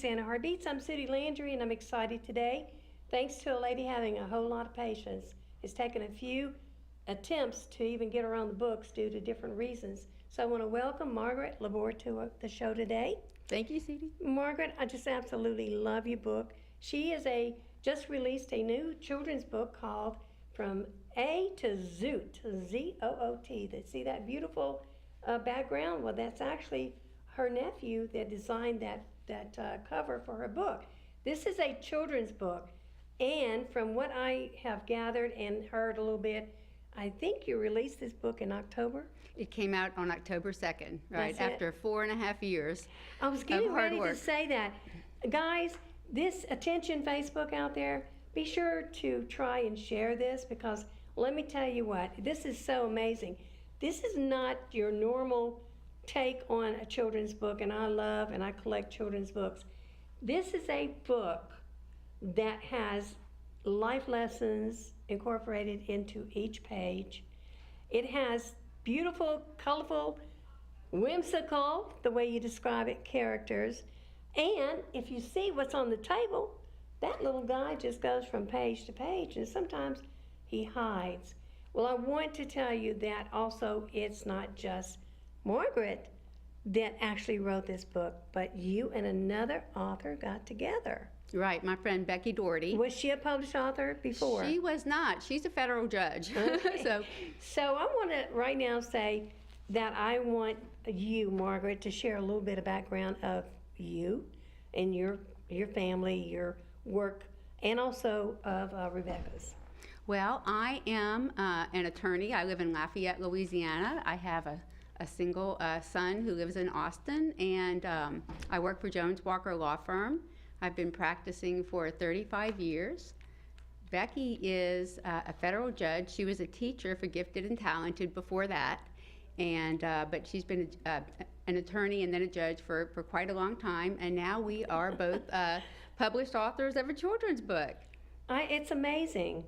Louisiana Heart Beats. I'm Susie Landry, and I'm excited today. Thanks to a lady having a whole lot of patience. It's taken a few attempts to even get her on the books due to different reasons. So I want to welcome Margaret Laborde to the show today. Thank you, Susie. Margaret, I just absolutely love your book. She is just released a new children's book called From A to Zoot, Z-O-O-T. See that beautiful background? Well, that's actually her nephew that designed that cover for her book. This is a children's book, and from what I have gathered and heard a little bit, I think you released this book in October? It came out on October 2nd, right, That's after 4.5 years I was getting of hard ready work. to say that. Guys, this attention Facebook out there, be sure to try and share this, because let me tell you what, this is so amazing. This is not your normal take on a children's book, and I love and I collect children's books. This is a book that has life lessons incorporated into each page. It has beautiful, colorful, whimsical, the way you describe it, characters. And if you see what's on the table, that little guy just goes from page to page, and sometimes he hides. Well, I want to tell you that also it's not just Margaret that actually wrote this book, but you and another author got together. Right, my friend Becky Doherty. Was she a published author before? She was not. She's a federal judge. Okay. So I want to right now say that I want you, Margaret, to share a little bit of background of you and your family, your work, and also of Rebecca's. well, I am an attorney. I live in Lafayette, Louisiana. I have a single son who lives in Austin, and I work for Jones Walker Law Firm. I've been practicing for 35 years. Becky is a federal judge. She was a teacher for gifted and talented before that, and but she's been an attorney and then a judge for quite a long time, and now we are both published authors of a children's book. It's amazing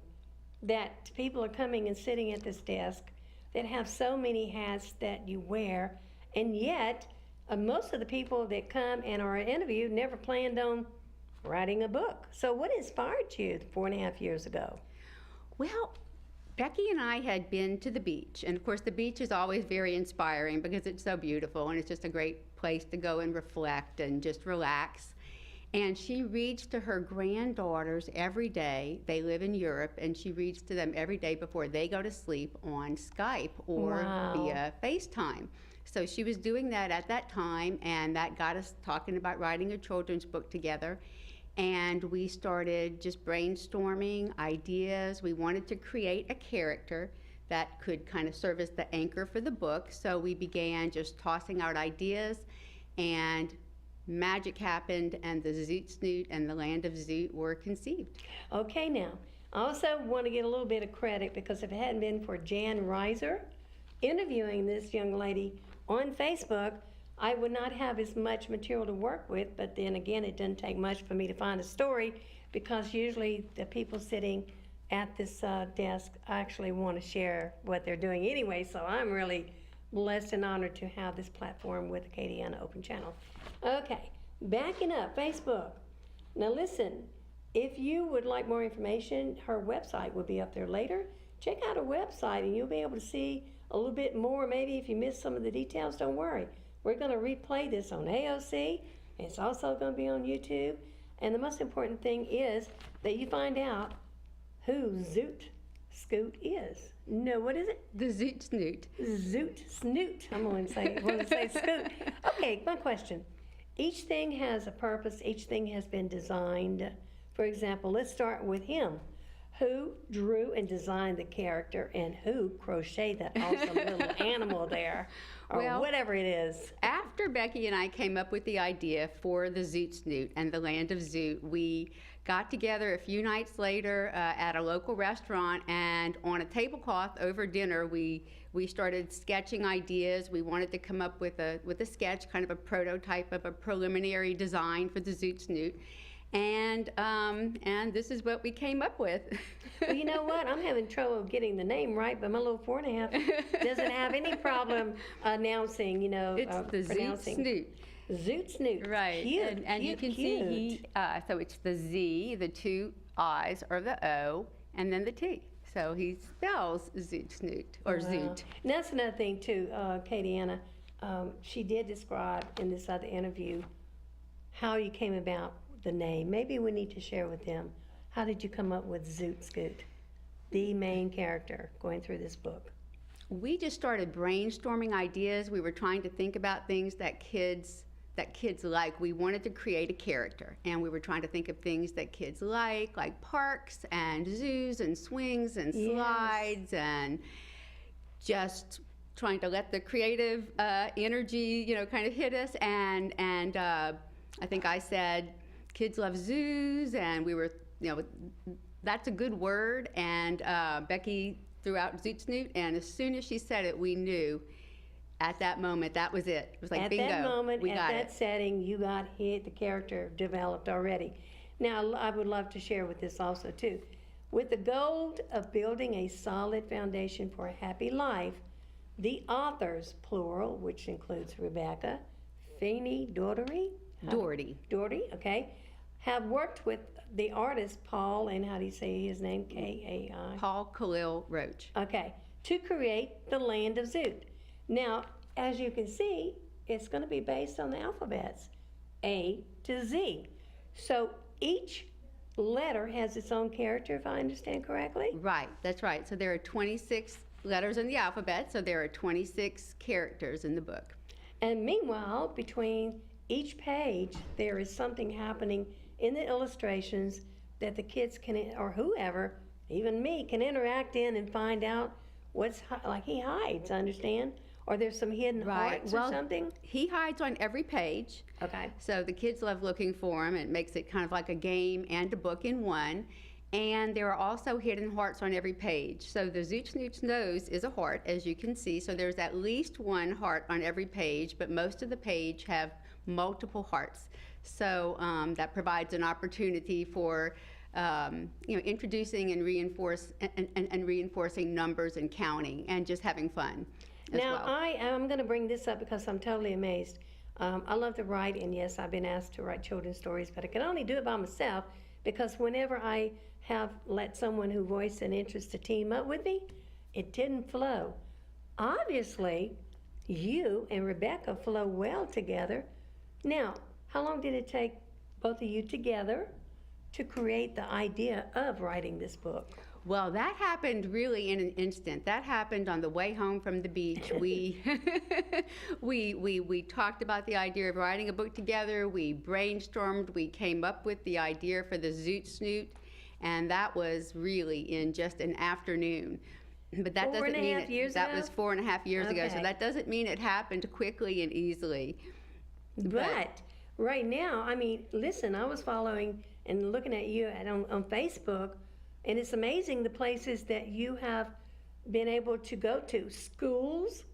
that people are coming and sitting at this desk that have so many hats that you wear, and yet most of the people that come and are interviewed never planned on writing a book. So what inspired you 4.5 years ago? Well, Becky and I had been to the beach, and of course the beach is always very inspiring because it's so beautiful and it's just a great place to go and reflect and just relax. And she reads to her granddaughters every day. They live in Europe, and she reads to them every day before they go to sleep on Skype or via FaceTime. So she was doing that at that time, and that got us talking about writing a children's book together. And we started just brainstorming ideas. We wanted to create a character that could kind of serve as the anchor for the book. So we began just tossing out ideas, and magic happened, and the Zoot Snoot and the Land of Zoot were conceived. Okay, now, I also want to get a little bit of credit, because if it hadn't been for Jan Reiser interviewing this young lady on Facebook, I would not have as much material to work with. But then again, it doesn't take much for me to find a story, because usually the people sitting at this desk actually want to share what they're doing anyway. So I'm really blessed and honored to have this platform with Acadiana Open Channel. Okay, backing up, Facebook. Now listen, if you would like more information, her website will be up there later. Check out her website and you'll be able to see a little bit more. Maybe if you missed some of the details, don't worry. We're going to replay this on AOC. It's also going to be on YouTube. And the most important thing is that you find out who Zoot Scoot is. No, what is it? The Zoot Snoot. Zoot Snoot. I'm going to say Scoot. Okay, my question. Each thing has a purpose. Each thing has been designed. For example, let's start with him. Who drew and designed the character, and who crocheted that awesome little animal there, or whatever it is? After Becky and I came up with the idea for the Zoot Snoot and the Land of Zoot, we got together a few nights later at a local restaurant, and on a tablecloth over dinner, we started sketching ideas. We wanted to come up with a sketch, kind of a prototype of a preliminary design for the Zoot Snoot. And this is what we came up with. Well, you know what? I'm having trouble getting the name right, but my little 4.5 doesn't have any problem announcing, It's the Zoot Snoot. Zoot Snoot. Right. Cute, And you cute, can see cute. so it's the Z, the two I's or the O, and then the T. So he spells Zoot Snoot, or Wow. Zoot. And that's another thing too, Katie Anna. She did describe in this other interview how you came about the name. Maybe we need to share with them. How did you come up with Zoot Scoot, the main character going through this book? We just started brainstorming ideas. We were trying to think about things that kids like. We wanted to create a character, and we were trying to think of things that kids like parks and zoos and swings and Yes. slides, and just trying to let the creative energy, kind of hit us. And I think I said, kids love zoos, and we were, that's a good word. And Becky threw out Zoot Snoot, and as soon as she said it, we knew at that moment that was it. It was like, At bingo, that moment, we at got that it. setting, you got hit, the character developed already. Now, I would love to share with this also too. With the goal of building a solid foundation for a happy life, the authors, plural, which includes Rebecca, Feeney, Doherty, okay, have worked with the artist Paul, and how do you say his name? K-A-I? Paul Khalil Roach. Okay, to create the land of Zoot. Now, as you can see, it's going to be based on the alphabets, A to Z. So each letter has its own character, if I understand correctly. Right, that's right. So there are 26 letters in the alphabet, so there are 26 characters in the book. And meanwhile, between each page, there is something happening in the illustrations that the kids can, or whoever, even me, can interact in and find out what's, like he hides, understand? Or there's some hidden hearts or something? He hides on every page. Okay. So the kids love looking for him. It makes it kind of like a game and a book in one. And there are also hidden hearts on every page. So the Zoot Snoot's nose is a heart, as you can see. So there's at least one heart on every page, but most of the page have multiple hearts. So that provides an opportunity for introducing and reinforcing numbers and counting and just having fun as Now, well. I am going to bring this up because I'm totally amazed. I love to write, and yes, I've been asked to write children's stories, but I can only do it by myself because whenever I have let someone who voiced an interest to team up with me, it didn't flow. Obviously, you and Rebecca flow well together. Now, how long did it take both of you together to create the idea of writing this book? Well, that happened really in an instant. That happened on the way home from the beach. We we talked about the idea of writing a book together. We brainstormed. We came up with the idea for the Zoot Snoot, and that was really in just an afternoon. But that doesn't mean that was 4.5 years ago. So that doesn't mean it happened quickly and easily. But right now, I mean, listen, I was following and looking at you on Facebook, and it's amazing the places that you have been able to go to. Schools,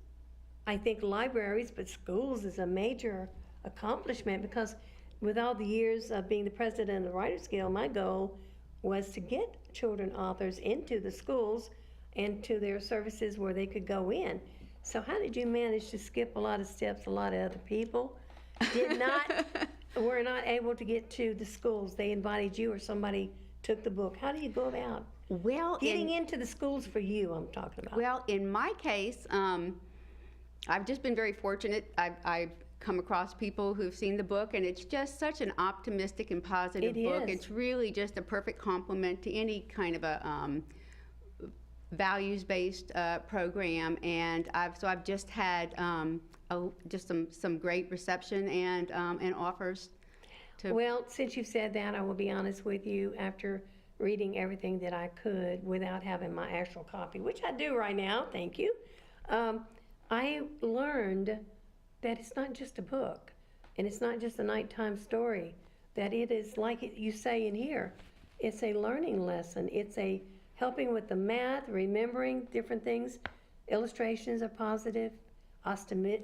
I think libraries, but schools is a major accomplishment because with all the years of being the president of the Writers Guild, my goal was to get children authors into the schools and to their services where they could go in. So how did you manage to skip a lot of steps? A lot of other people were not able to get to the schools. They invited you or somebody took the book. How do you go about getting into the schools for you, I'm talking about? Well, in my case, I've just been very fortunate. I've come across people who've seen the book, and it's just such an optimistic and positive book. It's really just a perfect complement to any kind of a values-based program, and I've just had just some great reception and offers. Well, since you've said that, I will be honest with you. After reading everything that I could without having my actual copy, which I do right now, thank you, I learned that it's not just a book, and it's not just a nighttime story, that it is like you say in here, it's a learning lesson. It's a helping with the math, remembering different things. Illustrations are positive,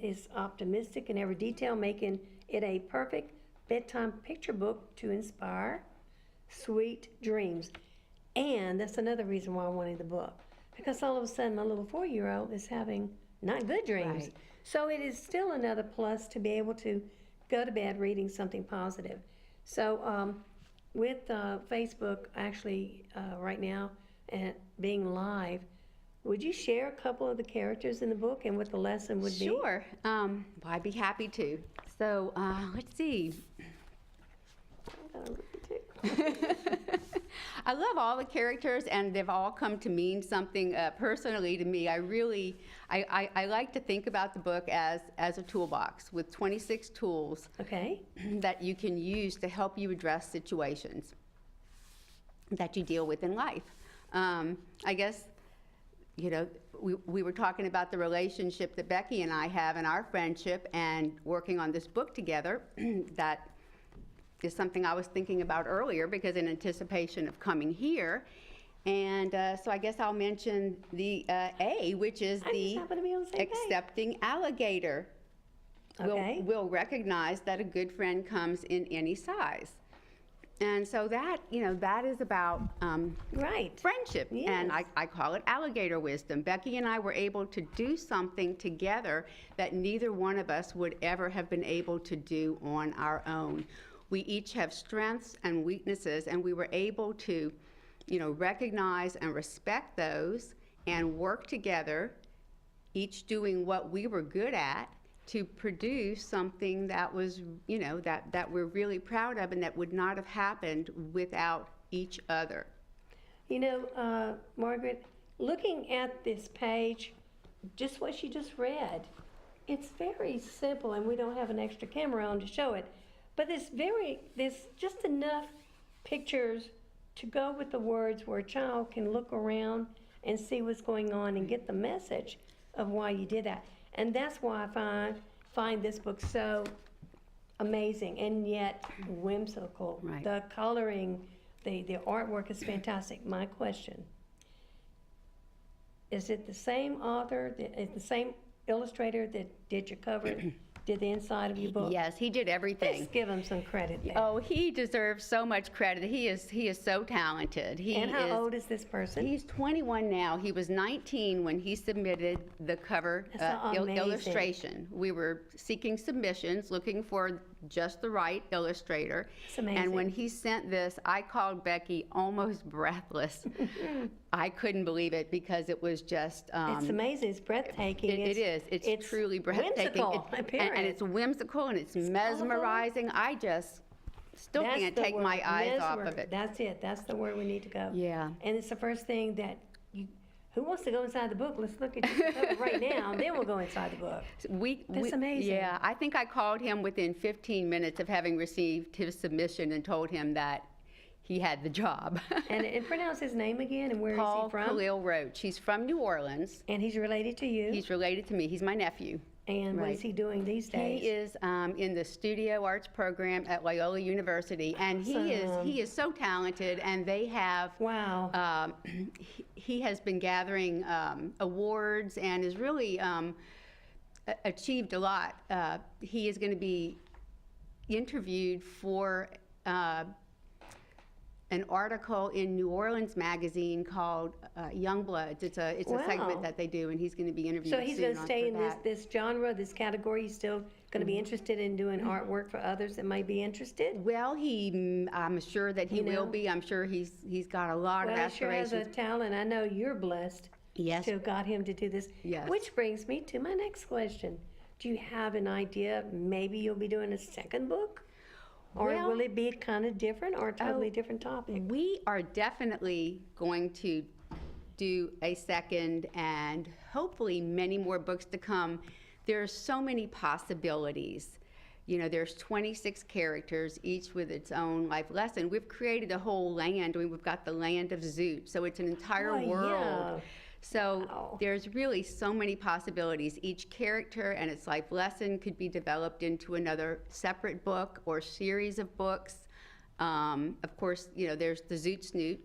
is optimistic in every detail, making it a perfect bedtime picture book to inspire sweet dreams. And that's another reason why I wanted the book, because all of a sudden my little 4-year-old is having not good dreams. Right. So it is still another plus to be able to go to bed reading something positive. So with Facebook actually right now and being live, would you share a couple of the characters in the book and what the lesson would be? Sure. Well, I'd be happy to. So let's see. I love all the characters, and they've all come to mean something personally to me. I like to think about the book as a toolbox with 26 tools Okay. that you can use to help you address situations that you deal with in life. I guess, you know, we were talking about the relationship that Becky and I have and our friendship and working on this book together. That is something I was thinking about earlier because in anticipation of coming here. And so I guess I'll mention the A, which is I the just happen to be on the same page. accepting alligator. Okay. We'll recognize that a good friend comes in any size. And so that, you know, that is about Right. friendship. And Yes. I call it alligator wisdom. Becky and I were able to do something together that neither one of us would ever have been able to do on our own. We each have strengths and weaknesses, and we were able to, you know, recognize and respect those and work together, each doing what we were good at, to produce something that was, you know, that we're really proud of and that would not have happened without each other. You know, Margaret, looking at this page, just what she just read, it's very simple, and we don't have an extra camera on to show it. But there's just enough pictures to go with the words where a child can look around and see what's going on and get the message of why you did that. And that's why I find this book so amazing and yet whimsical. Right. The coloring, the artwork is fantastic. My question, is it the same author, is the same illustrator that did your cover, did the inside of your book? Yes, he did everything. Let's give him some credit there. Oh, he deserves so much credit. He is so talented. And how old is this person? He's 21 now. He was 19 when he submitted the cover That's amazing. illustration. We were seeking submissions, looking for just the right illustrator. It's amazing. And when he sent this, I called Becky almost breathless. I couldn't believe it because it was just... It's amazing. It's breathtaking. It is. It's truly breathtaking. Whimsical, and it's whimsical and it's mesmerizing. I just still That's can't the take word, my eyes off mesmer. of it. That's it. That's the word we need to go. Yeah. And it's the first thing that who wants to go inside the book? Let's look at your cover right now, and then we'll go inside the book. That's amazing. Yeah, I think I called him within 15 minutes of having received his submission and told him that he had the job. And pronounce his name again, and where is Paul he from? Khalil Roach. He's from New Orleans. And he's related to you. He's related to me. He's my nephew. And what Right. is he doing these days? He is in the studio arts program at Loyola University, and he is so talented. And they have Wow. he has been gathering awards and has really achieved a lot. He is going to be interviewed for an article in New Orleans magazine called Young Bloods. It's a Wow. segment that they do, and he's going to be interviewed. So he's soon going to stay for in that. this genre, this category. He's still going to be interested in doing artwork for others that might be interested. Well, I'm sure that he You know? will be. I'm sure he's got a lot Well, of he sure has aspirations. a talent. I know you're blessed Yes. to have got him to do this. Yes. Which brings me to my next question. Do you have an idea? Maybe you'll be doing a second book? Or Well- will it be kind of different or a totally different topic? We are definitely going to do a second and hopefully many more books to come. There are so many possibilities. You know, there's 26 characters, each with its own life lesson. We've created a whole land. We've got the land of Zoot, so it's an entire Oh, world. yeah. So Wow. there's really so many possibilities. Each character and its life lesson could be developed into another separate book or series of books. Of course, you know, there's the Zoot Snoot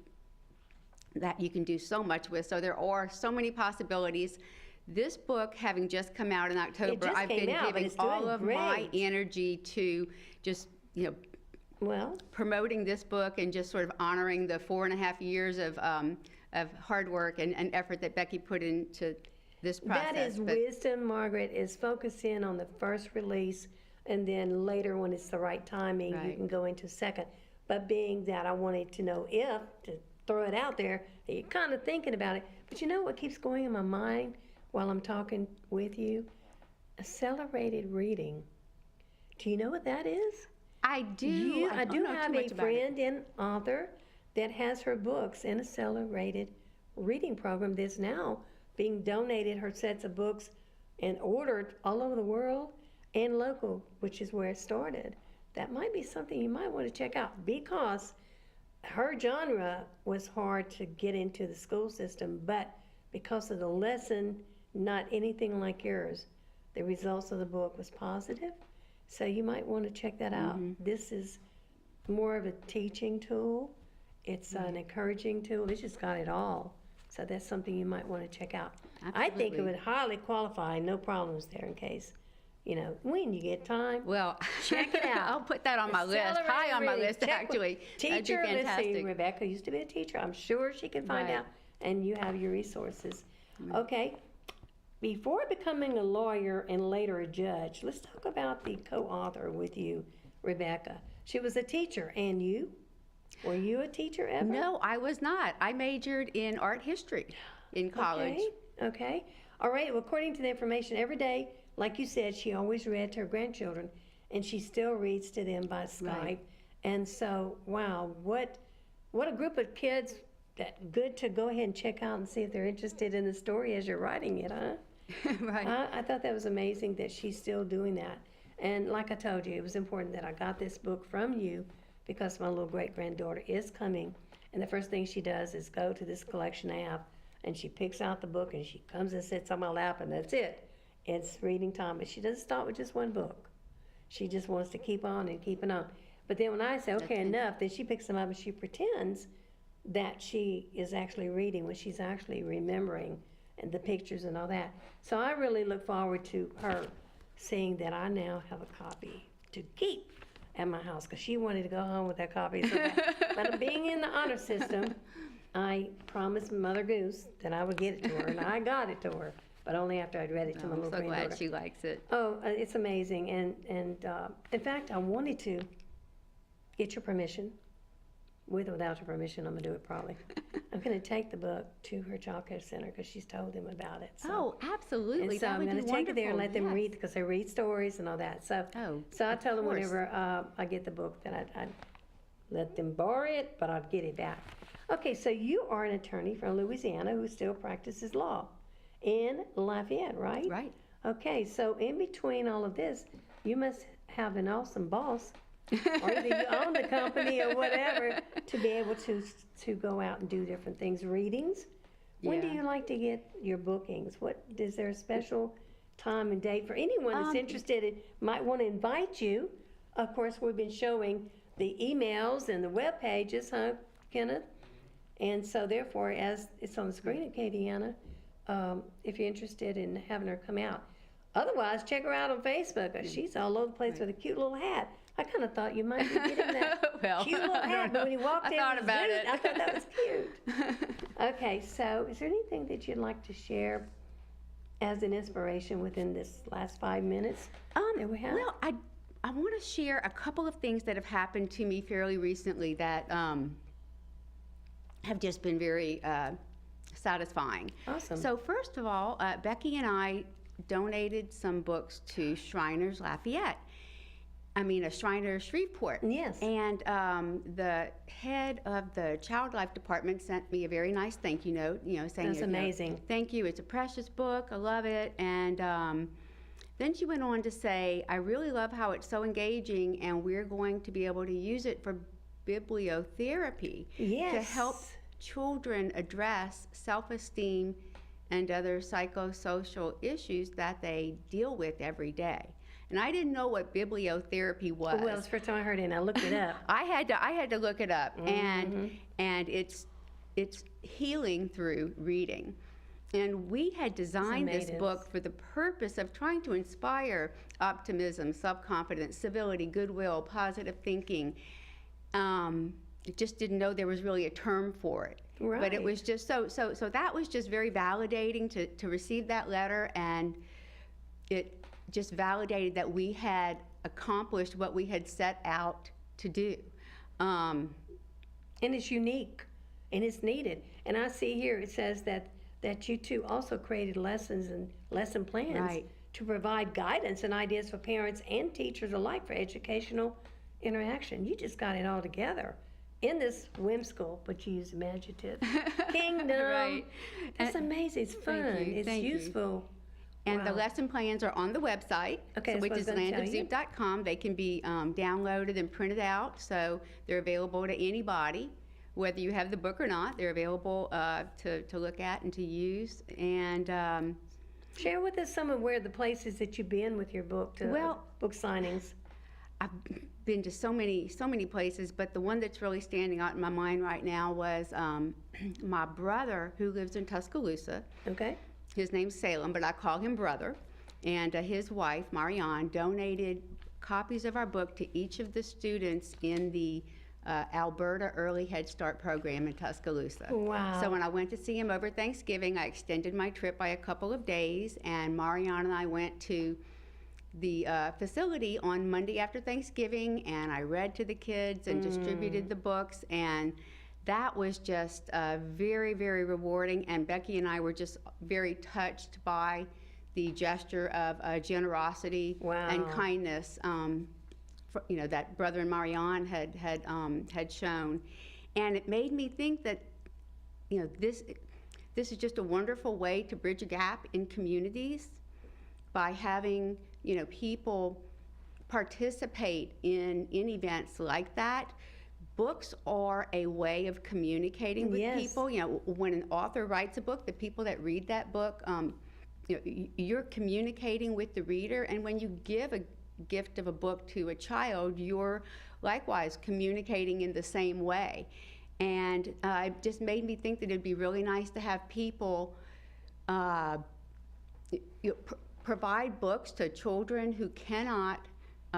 that you can do so much with. So there are so many possibilities. This book, having just come out in October, just I've came been out, but giving it's doing all of my great. energy to just, you know, Well, promoting this book and just sort of honoring the 4.5 years of hard work and effort that Becky put into this process. that is But wisdom, Margaret, is focus in on the first release and then later when it's the right timing, you Right. can go into second. But being that I wanted to know if, to throw it out there, you're kind of thinking about it. But you know what keeps going in my mind while I'm talking with you? Accelerated reading. Do you know what that is? I do. I don't do know too have much a about it. friend and author that has her books in accelerated reading program that's now being donated, her sets of books, and ordered all over the world and local, which is where it started. That might be something you might want to check out because her genre was hard to get into the school system, but because of the lesson, not anything like yours, the results of the book was positive. So you might want to check that out. This is more of a teaching tool. It's an encouraging tool. It's just got it all. So that's something you might want to check out. I think it Absolutely. would highly qualify, no problems there in case, when you get time. Well, Check it out. I'll put that on my list. Accelerated High on my reading. list, Check with actually. That'd be Teacher, let's see, fantastic. Rebecca used to be a teacher. I'm sure she can find Right. out, and you have your resources. Okay, before becoming a lawyer and later a judge, let's talk about the co-author with you, Rebecca. She was a teacher, and you? Were you a teacher ever? No, I was not. I majored in art history in college. Okay. All right. Well, according to the information, every day, like you said, she always read to her grandchildren, and she still reads to them by Skype. Right. And so, wow, what a group of kids. That good to go ahead and check out and see if they're interested in the story as you're writing it, huh? Right. I thought that was amazing that she's still doing that. And like I told you, it was important that I got this book from you because my little great-granddaughter is coming. And the first thing she does is go to this collection I have, and she picks out the book, and she comes and sits on my lap, and that's it. It's reading time. But she doesn't stop with just one book. She just wants to keep on and keep it on. But then when I say, okay, enough, then she picks them up and she pretends that she is actually reading when she's actually remembering and the pictures and all that. So I really look forward to her seeing that I now have a copy to keep at my house because she wanted to go home with that copy. So but being in the honor system, I promised Mother Goose that I would get it to her, and I got it to her, but only after I'd read it to my I'm little so granddaughter. glad she likes it. Oh, it's amazing, and in fact, I wanted to get your permission. With or without your permission, I'm gonna do it probably. I'm gonna take the book to her child care center because she's told them about it. So. Oh, absolutely. And so That I'm would gonna be take it there and wonderful. let them Yes. read because they read stories and all that. So, Oh, so I of tell them course. whenever I get the book that I'd let them borrow it, but I'd get it back. Okay, so you are an attorney from Louisiana who still practices law in Lafayette, right? Right. Okay, so in between all of this, you must have an awesome boss, or either you own the company or whatever, to be able to go out and do different things. Readings. When do Yeah. you like to get your bookings? What is there a special time and date for anyone that's interested in might want to invite you? Of course, we've been showing the emails and the web pages, huh, Kenneth? And so therefore, as it's on the screen at Katiana, if you're interested in having her come out. Otherwise, check her out on Facebook. She's all over the place with a cute little hat. I kind of thought you might be getting that Well, cute little I hat. don't But when you know. walked I in thought with about Zoot, it. I thought that was cute. Okay, so is there anything that you'd like to share as an inspiration within this last 5 minutes that we have? Well, I want to share a couple of things that have happened to me fairly recently that have just been very satisfying. Awesome. So first of all, Becky and I donated some books to Shriners Lafayette. Shriners Shreveport. Yes. And the head of the Child Life Department sent me a very nice thank you note, saying, That's amazing. Thank you. It's a precious book. I love it. And then she went on to say, I really love how it's so engaging, and we're going to be able to use it for bibliotherapy to Yes. help children address self-esteem and other psychosocial issues that they deal with every day. And I didn't know what bibliotherapy was. Well, it's the first time I heard it, and I looked it up. I had to look it up, and it's healing through reading. And we had designed this amazing. book for the purpose of trying to inspire optimism, self-confidence, civility, goodwill, positive thinking. Just didn't know there was really a term for it. Right. But it was just so that was just very validating to receive that letter, and it just validated that we had accomplished what we had set out to do. And it's unique, and it's needed. And I see here it says that you two also created lessons and lesson plans Right. to provide guidance and ideas for parents and teachers alike for educational interaction. You just got it all together in this whimsical, but you use imaginative, kingdom. Right. That's amazing. It's fun. Thank you. It's Thank you. useful. And the Wow. lesson plans are on the website, Okay, that's which what I is was gonna tell you. landofzoot.com. They can be downloaded and printed out, so they're available to anybody, whether you have the book or not. They're available to look at and to use. And Share with us some of where the places that you've been with your book to Well- book signings. I've been to so many places, but the one that's really standing out in my mind right now was my brother, who lives in Tuscaloosa. Okay. His name's Salem, but I call him brother. And his wife, Marianne, donated copies of our book to each of the students in the Alberta Early Head Start program in Tuscaloosa. Wow. So when I went to see him over Thanksgiving, I extended my trip by a couple of days, and Marianne and I went to the facility on Monday after Thanksgiving, and I read to the kids and distributed the books, and that was just very, very rewarding. And Becky and I were just very touched by the gesture of generosity Wow. and kindness, that Brother and Marianne had shown, and it made me think that, this is just a wonderful way to bridge a gap in communities by having people participate in events like that. Books are a way of communicating with Yes. people. When an author writes a book, the people that read that book, you're communicating with the reader, and when you give a gift of a book to a child, you're likewise communicating in the same way. And it just made me think that it'd be really nice to have people provide books to children who cannot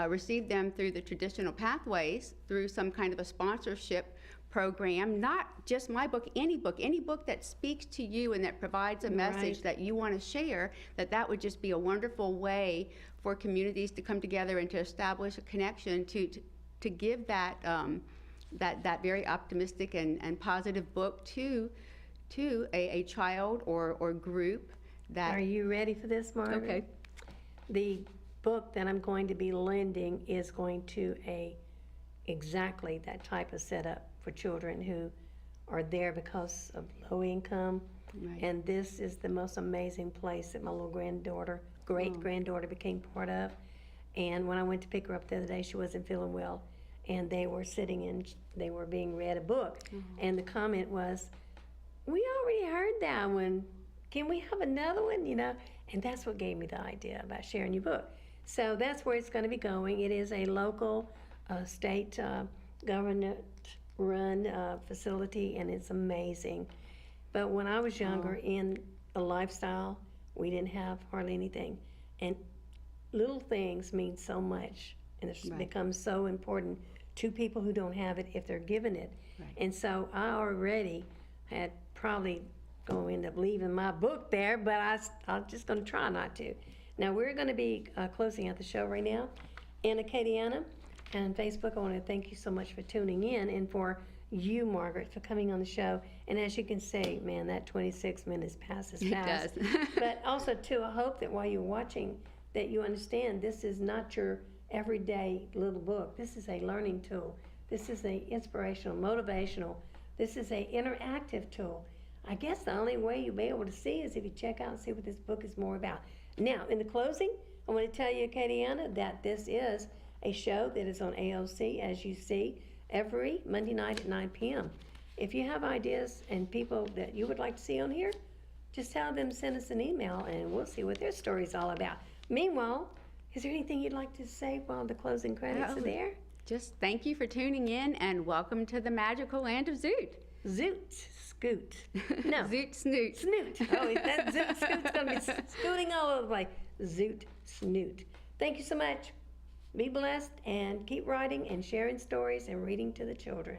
receive them through the traditional pathways, through some kind of a sponsorship program. Not just my book, any book that speaks to you and that provides a message Right. that you want to share, that would just be a wonderful way for communities to come together and to establish a connection to give that that very optimistic and positive book to a child or group that. Are you ready for this, Margaret? Okay. The book that I'm going to be lending is going to exactly that type of setup for children who are there because of low income. Right. And this is the most amazing place that my little great-granddaughter became part of. And when I went to pick her up the other day, she wasn't feeling well. And they were they were being read a book. And the comment was, "We already heard that one. Can we have another one?" And that's what gave me the idea about sharing your book. So that's where it's going to be going. It is a local state government-run facility, and it's amazing. But when I was younger, in the lifestyle, we didn't have hardly anything. And little things mean so much, and it's Right. become so important to people who don't have it if they're given it. Right. And so I already had probably going to end up leaving my book there, but I'm just going to try not to. Now, we're going to be closing out the show right now. And Acadiana and Facebook, I want to thank you so much for tuning in, and for you, Margaret, for coming on the show. And as you can see, man, that 26 minutes passes fast. It does. But also, too, I hope that while you're watching, that you understand this is not your everyday little book. This is a learning tool. This is a inspirational, motivational. This is a interactive tool. I guess the only way you'll be able to see is if you check out and see what this book is more about. Now, in the closing, I want to tell you, Acadiana, that this is a show that is on AOC, as you see, every Monday night at 9 p.m. If you have ideas and people that you would like to see on here, just tell them, send us an email, and we'll see what their story's all about. Meanwhile, is there anything you'd like to say while the closing credits are there? Just thank you for tuning in, and welcome to the magical land of Zoot. Zoot, scoot. No. Zoot Snoot. Snoot. Oh, that Zoot Scoot's going to be scooting all over the place. Zoot Snoot. Thank you so much. Be blessed and keep writing and sharing stories and reading to the children.